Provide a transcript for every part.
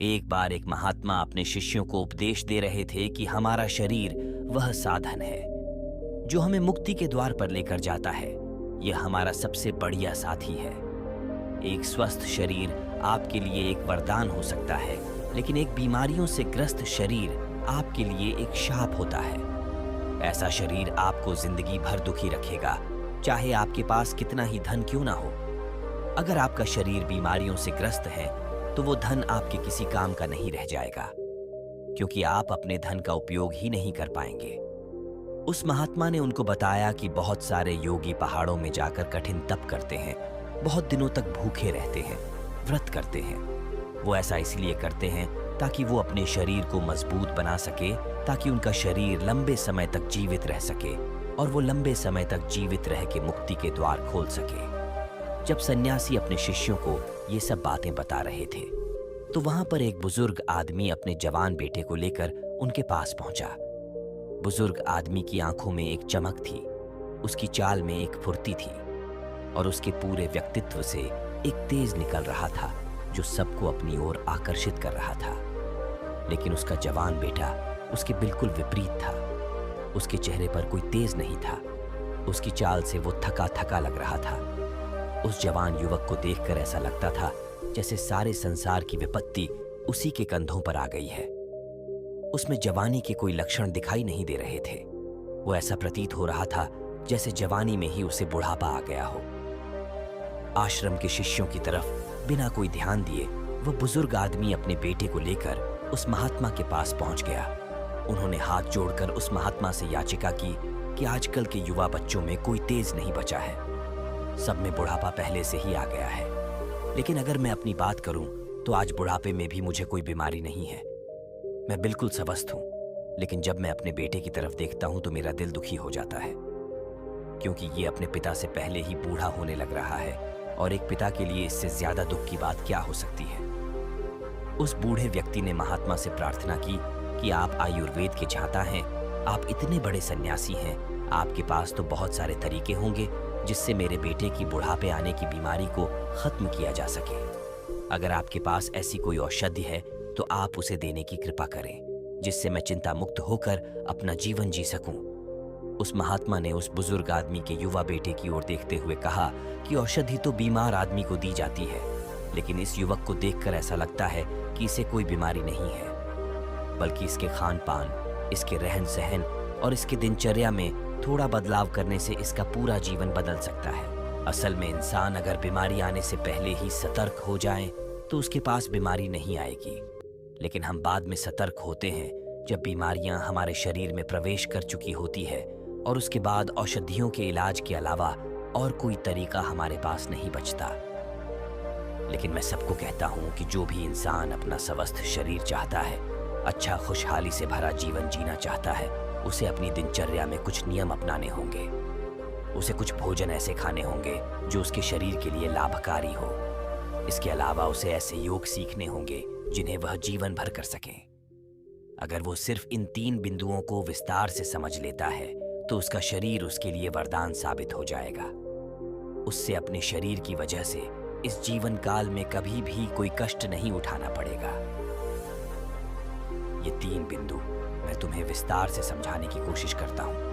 एक बार एक महात्मा अपने शिष्यों को उपदेश दे रहे थे कि हमारा शरीर वह साधन है जो हमें मुक्ति के द्वार पर लेकर जाता है। यह हमारा सबसे बढ़िया साथी है। एक स्वस्थ शरीर आपके लिए एक वरदान हो सकता है, लेकिन एक बीमारियों से ग्रस्त शरीर आपके लिए एक शाप होता है। ऐसा शरीर आपको जिंदगी भर दुखी रखेगा, चाहे आपके पास कितना ही धन क्यों ना हो। अगर आपका शरीर बीमारियों से ग्रस्त है तो वो धन आपके किसी काम का नहीं रह जाएगा, क्योंकि आप अपने धन का उपयोग ही नहीं कर पाएंगे। उस महात्मा ने उनको बताया कि बहुत सारे योगी पहाड़ों में जाकर कठिन तप करते हैं, बहुत दिनों तक भूखे रहते हैं, व्रत करते हैं। वो ऐसा इसलिए करते हैं ताकि वो अपने शरीर को मजबूत बना सके, ताकि उनका शरीर लंबे समय तक जीवित रह सके और वो लंबे समय तक जीवित रह के मुक्ति के द्वार खोल सके। जब सन्यासी अपने शिष्यों को ये सब बातें बता रहे थे तो वहां पर एक बुजुर्ग आदमी अपने जवान बेटे को लेकर उनके पास पहुंचा। बुजुर्ग आदमी की आंखों में एक चमक थी, उसकी चाल में एक फुर्ती थी और उसके पूरे व्यक्तित्व से एक तेज निकल रहा था जो सबको अपनी ओर आकर्षित कर रहा था। लेकिन उसका जवान बेटा उसके बिल्कुल विपरीत था। उसके चेहरे पर कोई तेज नहीं था, उसकी चाल से वो थका थका लग रहा था। उस जवान युवक को देखकर ऐसा लगता था जैसे सारे संसार की विपत्ति उसी के कंधों पर आ गई है। उसमें जवानी के कोई लक्षण दिखाई नहीं दे रहे थे। वो ऐसा प्रतीत हो रहा था जैसे जवानी में ही उसे बुढ़ापा आ गया हो। आश्रम के शिष्यों की तरफ बिना कोई ध्यान दिए वह बुजुर्ग आदमी अपने बेटे को लेकर उस महात्मा के पास पहुंच गया। उन्होंने हाथ जोड़कर उस महात्मा से याचिका की कि आजकल के युवा बच्चों में कोई तेज नहीं बचा है, सब में बुढ़ापा पहले से ही आ गया है। लेकिन अगर मैं अपनी बात करूं तो आज बुढ़ापे में भी मुझे कोई बीमारी नहीं है, मैं बिल्कुल स्वस्थ हूं। लेकिन जब मैं अपने बेटे की तरफ देखता हूं तो मेरा दिल दुखी हो जाता है, क्योंकि ये अपने पिता से पहले ही बूढ़ा होने लग रहा है और एक पिता के लिए इससे ज्यादा दुख की बात क्या हो सकती है। उस बूढ़े व्यक्ति ने महात्मा से प्रार्थना की कि आप आयुर्वेद के झांता हैं, आप इतने बड़े सन्यासी हैं, आपके पास तो बहुत सारे तरीके होंगे जिससे मेरे बेटे की बुढ़ापे आने की बीमारी को खत्म किया जा सके। अगर आपके पास ऐसी कोई औषधि है तो आप उसे देने की कृपा करें, जिससे मैं चिंता मुक्त होकर अपना जीवन जी सकूं। उस महात्मा ने उस बुजुर्ग आदमी के युवा बेटे की ओर देखते हुए कहा कि औषधि तो बीमार आदमी को दी जाती है, लेकिन इस युवक को देखकर ऐसा लगता है कि इसे कोई बीमारी नहीं है, बल्कि इसके खान पान, इसके रहन सहन और इसके दिनचर्या में थोड़ा बदलाव करने से इसका पूरा जीवन बदल सकता है। असल में इंसान अगर बीमारी आने से पहले ही सतर्क हो जाए तो उसके पास बीमारी नहीं आएगी, लेकिन हम बाद में सतर्क होते हैं जब बीमारियां हमारे शरीर में प्रवेश कर चुकी होती है और उसके बाद औषधियों के इलाज के अलावा और कोई तरीका हमारे पास नहीं बचता। लेकिन मैं सबको कहता हूं कि जो भी इंसान अपना स्वस्थ शरीर चाहता है, अच्छा खुशहाली से भरा जीवन जीना चाहता है, उसे अपनी दिनचर्या में कुछ नियम अपनाने होंगे। उसे कुछ भोजन ऐसे खाने होंगे जो उसके शरीर के लिए लाभकारी हो। इसके अलावा उसे ऐसे योग सीखने होंगे जिन्हें वह जीवन भर कर सके। अगर वो सिर्फ इन 3 बिंदुओं को विस्तार से समझ लेता है तो उसका शरीर उसके लिए वरदान साबित हो जाएगा। उससे अपने शरीर की वजह से इस जीवन काल में कभी भी कोई कष्ट नहीं उठाना पड़ेगा। ये 3 बिंदु मैं तुम्हें विस्तार से समझाने की कोशिश करता हूं।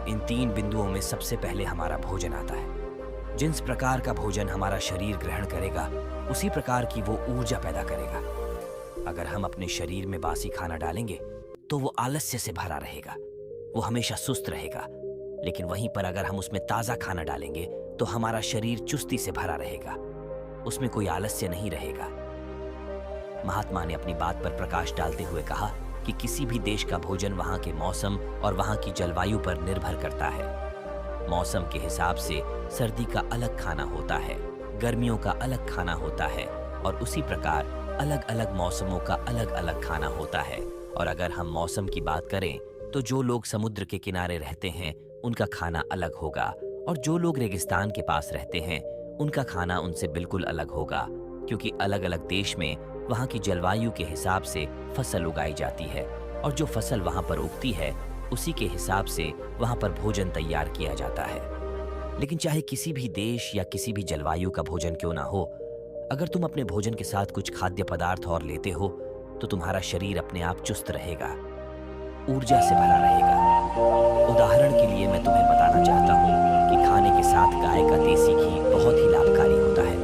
इन 3 बिंदुओं में सबसे पहले हमारा भोजन आता है। जिस प्रकार का भोजन हमारा शरीर ग्रहण करेगा उसी प्रकार की वो ऊर्जा पैदा करेगा। अगर हम अपने शरीर में बासी खाना डालेंगे तो वो आलस्य से भरा रहेगा, वो हमेशा सुस्त रहेगा। लेकिन वहीं पर अगर हम उसमें ताजा खाना डालेंगे तो हमारा शरीर चुस्ती से भरा रहेगा, उसमें कोई आलस्य नहीं रहेगा। महात्मा ने अपनी बात पर प्रकाश डालते हुए कहा कि किसी भी देश का भोजन वहां के मौसम और वहां की जलवायु पर निर्भर करता है। मौसम के हिसाब से सर्दी का अलग खाना होता है, गर्मियों का अलग खाना होता है और उसी प्रकार अलग अलग मौसमों का अलग अलग खाना होता है। और अगर हम मौसम की बात करें तो जो लोग समुद्र के किनारे रहते हैं उनका खाना अलग होगा और जो लोग रेगिस्तान के पास रहते हैं उनका खाना उनसे बिल्कुल अलग होगा, क्योंकि अलग अलग देश में वहाँ की जलवायु के हिसाब से फसल उगाई जाती है और जो फसल वहाँ पर उगती है उसी के हिसाब से वहाँ पर भोजन तैयार किया जाता है। लेकिन चाहे किसी भी देश या किसी भी जलवायु का भोजन क्यों ना हो, अगर तुम अपने भोजन के साथ कुछ खाद्य पदार्थ और लेते हो तो तुम्हारा शरीर अपने आप चुस्त रहेगा, ऊर्जा से भरा रहेगा। उदाहरण के लिए मैं तुम्हें बताना चाहता हूँ कि खाने के साथ गाय का देसी घी बहुत ही लाभकारी होता है,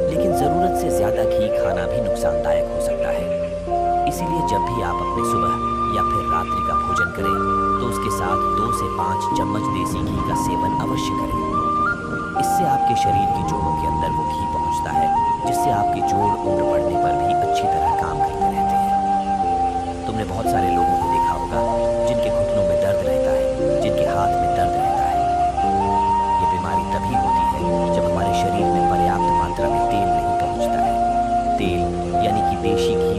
लेकिन ज़रूरत से ज़्यादा घी खाना भी नुकसानदायक हो सकता है। इसीलिए जब भी आप अपने सुबह या फिर रात्रि का भोजन करें तो उसके साथ 2 से 5 चम्मच देसी घी का सेवन अवश्य करें। इससे आपके शरीर के जोड़ों के अंदर वो घी पहुंचता है, जिससे आपके जोड़ उम्र बढ़ने पर भी अच्छी तरह काम करते रहते हैं। तुमने बहुत सारे लोगों को देखा होगा जिनके घुटनों में दर्द रहता है, जिनके हाथ में दर्द रहता है। ये बीमारी तभी होती है जब हमारे शरीर में पर्याप्त मात्रा में तेल नहीं पहुंचता है। तेल यानी कि देशी घी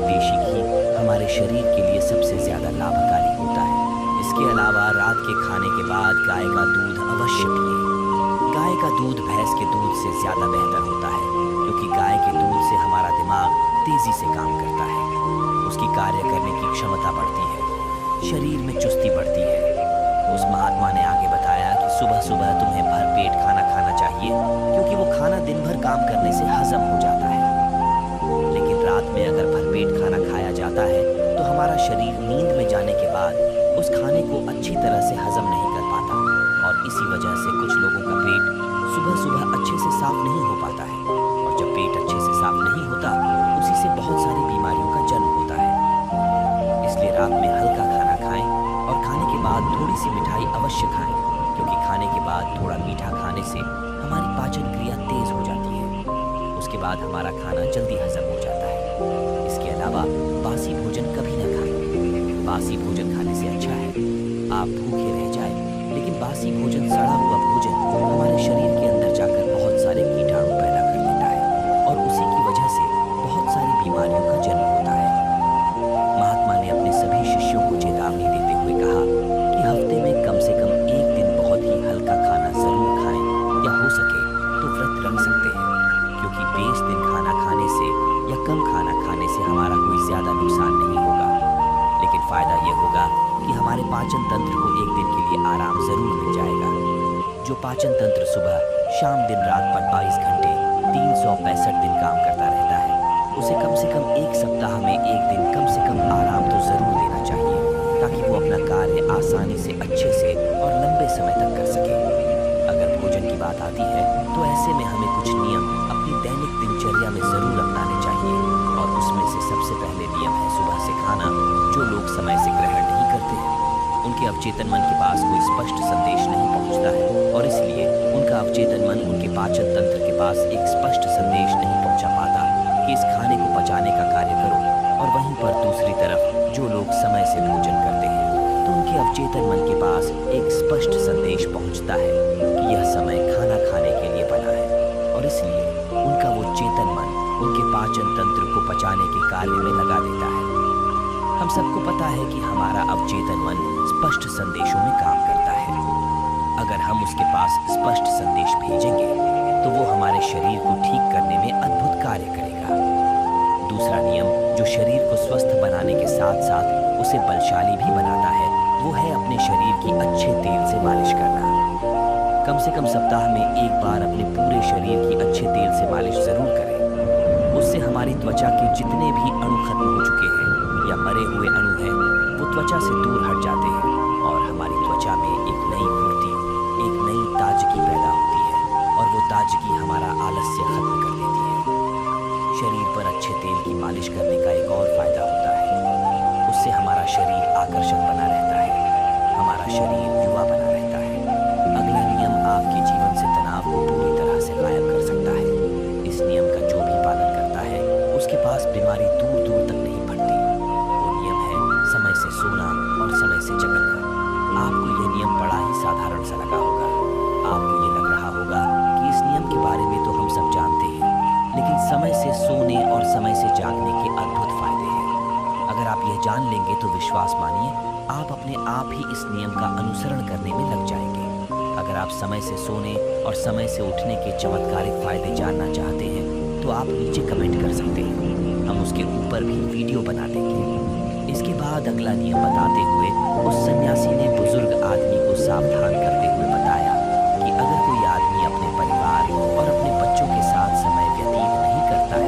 हमारे शरीर के लिए सबसे ज्यादा लाभकारी होता है। इसके अलावा रात के खाने के बाद गाय का दूध अवश्य पिए। गाय का दूध भैंस के दूध से ज्यादा बेहतर होता है, क्योंकि गाय के दूध से हमारा दिमाग तेजी से काम करता है, उसकी कार्य करने की क्षमता बढ़ती है, शरीर में चुस्ती बढ़ती है। उस महात्मा ने आगे बताया कि सुबह सुबह तुम्हें भरपेट खाना खाना चाहिए, क्योंकि वो खाना दिन भर काम करने से हजम हो जाता है। लेकिन रात में अगर भरपेट खाना खाया जाता है तो हमारा शरीर नींद में जाने के बाद उस खाने को अच्छी तरह से हजम नहीं कर पाता, और इसी वजह से कुछ लोगों का पेट सुबह सुबह अच्छे से साफ नहीं हो पाता है। और जब पेट अच्छे से साफ नहीं होता, उसी से बहुत सारी बीमारियों का जन्म होता है। इसलिए रात में हल्का खाना खाएं और खाने के बाद थोड़ी सी मिठाई अवश्य खाएं, क्योंकि खाने के बाद थोड़ा मीठा खाने से हमारी पाचन क्रिया तेज हो जाती है। उसके बाद हमारा खाना जल्दी हजम हो जाता है। इसके अलावा बासी भोजन कभी न खाएं। बासी भोजन खाने से अच्छा है आप भूखे रह जाएं, लेकिन बासी भोजन, सड़ा हुआ भोजन हमारे शरीर के अंदर जाकर बहुत सारे कीटाणु पैदा कर देता है, और उसी की वजह से बहुत सारी बीमारियों का जन्म होता है। महात्मा ने अपने सभी शिष्यों को चेतावनी देते हुए कहा कि हफ्ते में कम से कम एक दिन बहुत ही हल्का खाना जरूर खाएं, या हो सके तो व्रत रख सकते हैं, क्योंकि 20 दिन खाना खाने से या कम खाना खाने से हमारा कोई ज्यादा नुकसान नहीं होगा, लेकिन फायदा यह होगा कि हमारे पाचन तंत्र को एक दिन के लिए आराम जरूर मिल जाएगा। जो पाचन तंत्र सुबह शाम दिन रात पर 22 घंटे 365 दिन काम करता रहता है, उसे कम से कम एक सप्ताह में एक दिन कम से कम आराम तो जरूर देना चाहिए, ताकि वो अपना कार्य आसानी से, अच्छे से और लंबे समय तक कर सके। अगर भोजन की बात आती है तो ऐसे में हमें कुछ नियम अपनी दैनिक दिनचर्या में जरूर अपनाने चाहिए, और उसमें से सबसे पहले नियम है सुबह से खाना। जो लोग समय से ग्रहण नहीं करते हैं, उनके अवचेतन मन के पास कोई स्पष्ट संदेश नहीं पहुंचता है, और इसलिए उनका अवचेतन मन उनके पाचन तंत्र के पास एक स्पष्ट संदेश नहीं पहुंचा पाता कि इस खाने को पचाने का कार्य करो। और वहीं पर दूसरी तरफ जो लोग समय से भोजन करते हैं तो उनके अवचेतन मन के पास एक स्पष्ट संदेश पहुंचता है कि यह समय खाना खाने के लिए बना है, और इसलिए उनका वो चेतन मन उनके पाचन तंत्र को पचाने के कार्य में लगा देता है। हम सबको पता है कि हमारा अवचेतन मन स्पष्ट संदेशों में काम करता है। अगर हम उसके पास स्पष्ट संदेश भेजेंगे तो वो हमारे शरीर को ठीक करने में अद्भुत कार्य करेगा। दूसरा नियम जो शरीर को स्वस्थ बनाने के साथ साथ उसे बलशाली भी बनाता है, वो है अपने शरीर की अच्छे तेल से मालिश करना। कम से कम सप्ताह में एक बार अपने पूरे शरीर की अच्छे तेल से मालिश जरूर करें। उससे हमारी त्वचा के जितने भी अणु खत्म हो चुके हैं या मरे हुए अणु हैं, वो त्वचा से दूर हट जाते हैं, और हमारी त्वचा में एक नई फुर्ती, एक नई ताजगी पैदा होती है, और वो ताजगी हमारा आलस्य खत्म कर देती है। शरीर पर अच्छे तेल की मालिश करने का एक और फायदा होता है, उससे हमारा शरीर आकर्षक बना रहता है, हमारा शरीर युवा बना रहता है। अगला नियम आपके जीवन से तनाव को पूरी तरह से गायब कर सकता है। इस नियम का जो भी पालन करता है उसके पास बीमारी दूर दूर तक नहीं बढ़ती। वो नियम है समय से सोना और समय से जगना। आपको यह नियम बड़ा ही साधारण सा लगा होगा। आपको ये लग रहा होगा कि इस नियम के बारे में तो हम सब जानते हैं, लेकिन समय से सोने और समय से जागने के अद्भुत फायदे हैं। अगर आप यह जान लेंगे तो विश्वास मानिए आप अपने आप ही इस नियम का अनुसरण करने में लग जाएंगे। अगर आप समय से सोने और समय से उठने के चमत्कारिक फायदे जानना चाहते हैं तो आप नीचे कमेंट कर सकते हैं, हम उसके ऊपर भी वीडियो बना देंगे। इसके बाद अगला नियम बताते हुए उस सन्यासी ने बुजुर्ग आदमी को सावधान करते हुए बताया कि अगर कोई आदमी अपने परिवार और अपने बच्चों के साथ समय व्यतीत नहीं करता है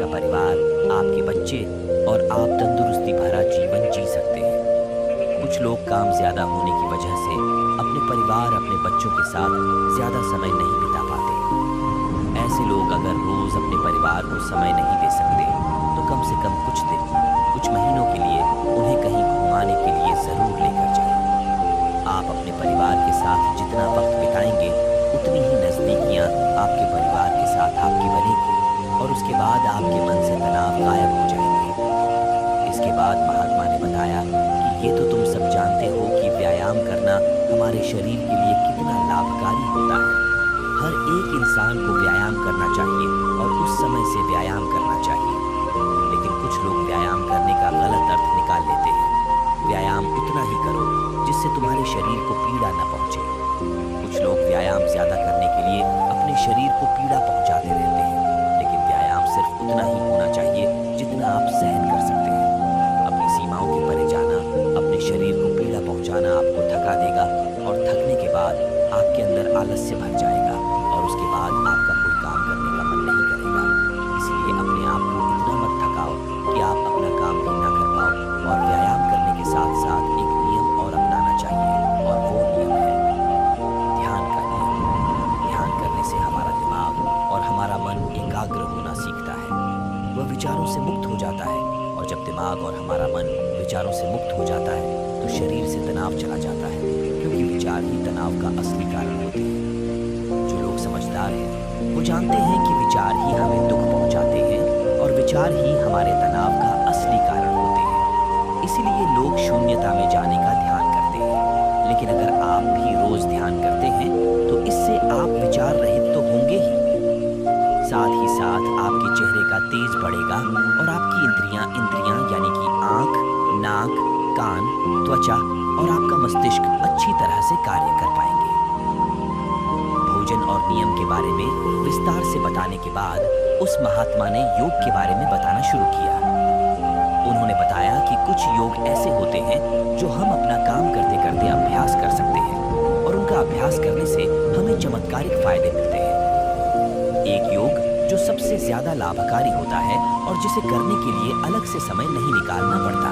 आपका परिवार, आपके बच्चे और आप तंदुरुस्ती भरा जीवन जी सकते हैं। कुछ लोग काम ज्यादा होने की वजह से अपने परिवार, अपने बच्चों के साथ ज्यादा समय नहीं बिता पाते। ऐसे लोग अगर रोज अपने परिवार को समय नहीं दे सकते तो कम से कम कुछ दिन, कुछ महीनों के लिए उन्हें कहीं घुमाने के लिए जरूर लेकर जाएं। आप अपने परिवार के साथ जितना वक्त बिताएंगे उतनी ही नजदीकियां आपके परिवार के साथ आपकी बनेगी और उसके बाद आपके मन से तनाव गायब हो जाएंगे। इसके बाद महात्मा ने बताया कि ये तो तुम सब जानते हो कि व्यायाम करना हमारे शरीर के लिए कितना लाभकारी होता है। हर एक इंसान को व्यायाम करना चाहिए और उस समय से व्यायाम करना चाहिए। लेकिन कुछ लोग व्यायाम करने का गलत अर्थ निकाल लेते हैं। व्यायाम उतना ही करो जिससे तुम्हारे शरीर को पीड़ा न पहुंचे। कुछ लोग व्यायाम ज्यादा करने के लिए अपने शरीर को पीड़ा पहुंचाते रहते हैं। लेकिन व्यायाम सिर्फ उतना ही होना चाहिए जितना आप सहन कर सकते हैं। अपनी सीमाओं के परे जाना, अपने शरीर को पीड़ा पहुंचाना आपको थका देगा और थकने के बाद आपके अंदर आलस्य भर जाएगा और उसके बाद आपका कोई काम करने का मन नहीं करेगा। इसलिए अपने आप को इतना मत थकाओ कि आप अपना काम भी ना कर पाओ। और व्यायाम करने के साथ साथ एक नियम और अपनाना चाहिए और वो नियम है ध्यान का नियम। ध्यान करने से हमारा दिमाग और हमारा मन एकाग्र होना सीखता है। वह विचारों से मुक्त हो जाता है और जब दिमाग और हमारा मन विचारों से मुक्त हो जाता है तो शरीर से तनाव चला जाता है, क्योंकि विचार ही तनाव का असली कारण होते हैं। जो लोग समझदार हैं वो जानते हैं कि विचार ही हमें दुख पहुंचाते हैं और विचार ही हमारे तनाव का असली कारण होते हैं। इसीलिए लोग शून्यता में जाने का ध्यान करते हैं। लेकिन अगर आप भी रोज ध्यान करते हैं तो इससे आप विचार रहित तो होंगे ही, साथ ही साथ आपके चेहरे का तेज बढ़ेगा और आपकी इंद्रियां यानी कि आंख, नाक, कान, त्वचा और आपका मस्तिष्क अच्छी तरह से कार्य कर पाएंगे। भोजन और नियम के बारे में विस्तार से बताने के बाद उस महात्मा ने योग के बारे में बताना शुरू किया। उन्होंने बताया कि कुछ योग ऐसे होते हैं जो हम अपना काम करते करते अभ्यास कर सकते हैं और उनका अभ्यास करने से हमें चमत्कारिक फायदे मिलते हैं। एक योग जो सबसे ज्यादा लाभकारी होता है और जिसे करने के लिए अलग से समय नहीं निकालना पड़ता।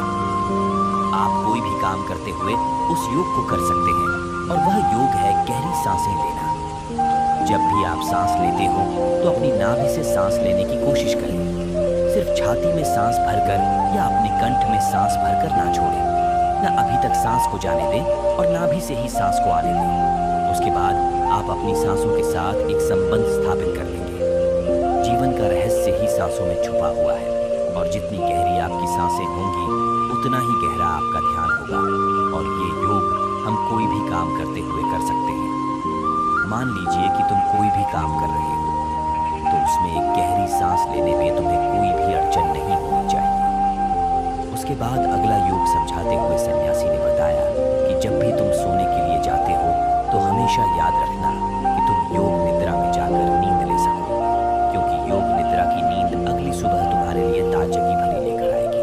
आप कोई भी काम करते हुए उस योग को कर सकते हैं और वह योग है गहरी सांसें लेना। जब भी आप सांस लेते हो तो अपनी नाभि से सांस लेने की कोशिश करें। सिर्फ छाती में सांस भरकर या अपने कंठ में सांस भरकर ना छोड़ें। न अभी तक सांस को जाने दें और नाभि से ही सांस को आने दें। उसके बाद आप अपनी सांसों के साथ एक संबंध स्थापित कर लेंगे। जीवन का रहस्य ही सांसों में छुपा हुआ है और जितनी गहरी आपकी सांसें होंगी उतना ही गहरा आपका ध्यान होगा। और ये योग हम कोई भी काम करते हुए कर सकते हैं। मान लीजिए कि तुम कोई भी काम कर रहे हो तो उसमें एक गहरी सांस लेने में तुम्हें कोई भी अड़चन नहीं होनी चाहिए। उसके बाद अगला योग समझाते हुए सन्यासी ने बताया कि जब भी तुम सोने के लिए जाते हो तो हमेशा याद रखना कि तुम योग निद्रा में जाकर नींद ले सको, क्योंकि योग निद्रा की नींद अगली सुबह तुम्हारे लिए ताजगी भरी लेकर आएगी।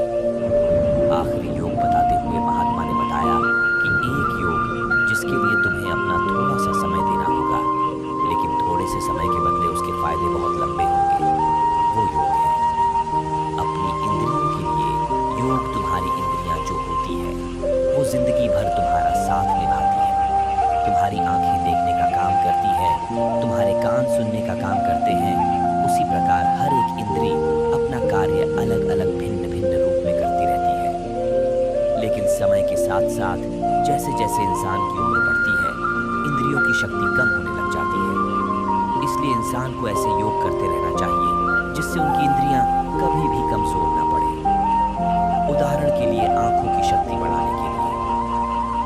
आखिरी योग बताते हुए महात्मा ने बताया कि एक योग जिसके लिए तुम्हें अपना थोड़ा सा समय देना होगा, लेकिन थोड़े से समय के बदले उसके फायदे बहुत लंबे होंगे, वो योग है अपनी इंद्रियों के लिए। योग तुम्हारी इंद्रियां जो होती है वो जिंदगी भर तुम्हारा साथ निभाती है। तुम्हारी आंखें देखने का काम करती है, तुम्हारे कान सुनने का काम करते हैं। उसी प्रकार हर एक इंद्री अपना कार्य अलग अलग भिन्न भिन्न रूप में करती रहती है। लेकिन समय के साथ साथ जैसे जैसे इंसान की उम्र बढ़ती है इंद्रियों की शक्ति कम होने लग जाती है। इसलिए इंसान को ऐसे योग करते रहना चाहिए जिससे उनकी इंद्रियां कभी भी कमजोर न पड़े। उदाहरण के लिए आंखों की शक्ति बढ़ाने के लिए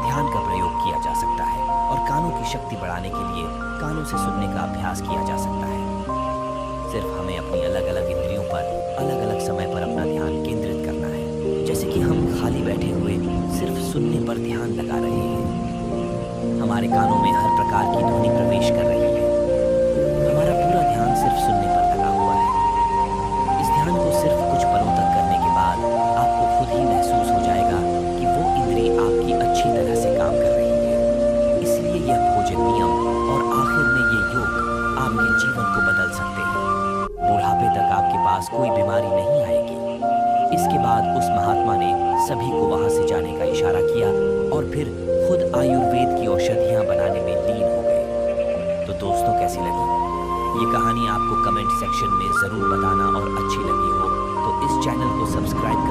ध्यान का प्रयोग किया जा सकता है और कानों की शक्ति बढ़ाने के लिए कानों से सुनने का अभ्यास किया जा सकता है। सिर्फ हमें अपनी अलग अलग इंद्रियों पर अलग अलग समय पर अपना ध्यान केंद्रित करना है। जैसे कि हम खाली बैठे हुए सिर्फ सुनने पर ध्यान लगा रहे हैं। हमारे कानों में हर प्रकार की ध्वनि प्रवेश कर रही है। हमारा पूरा ध्यान सिर्फ सुनने पर लगा हुआ है। इस ध्यान को सिर्फ कुछ पलों तक करने के बाद आपको खुद ही महसूस हो जाएगा कि वो इंद्री आपकी अच्छी तरह से काम कर रही है। इसलिए यह भोजन नियम और आखिर में ये योग आपके जीवन को बदल सकते हैं। बुढ़ापे तक आपके पास पास कोई बीमारी नहीं आएगी। इसके बाद उस महात्मा ने सभी को वहां से जाने का इशारा किया और फिर खुद आयुर्वेद की औषधियां बनाने में लीन हो गए। तो दोस्तों, कैसी लगी ये कहानी? आपको कमेंट सेक्शन में जरूर बताना, और अच्छी लगी हो तो इस चैनल को सब्सक्राइब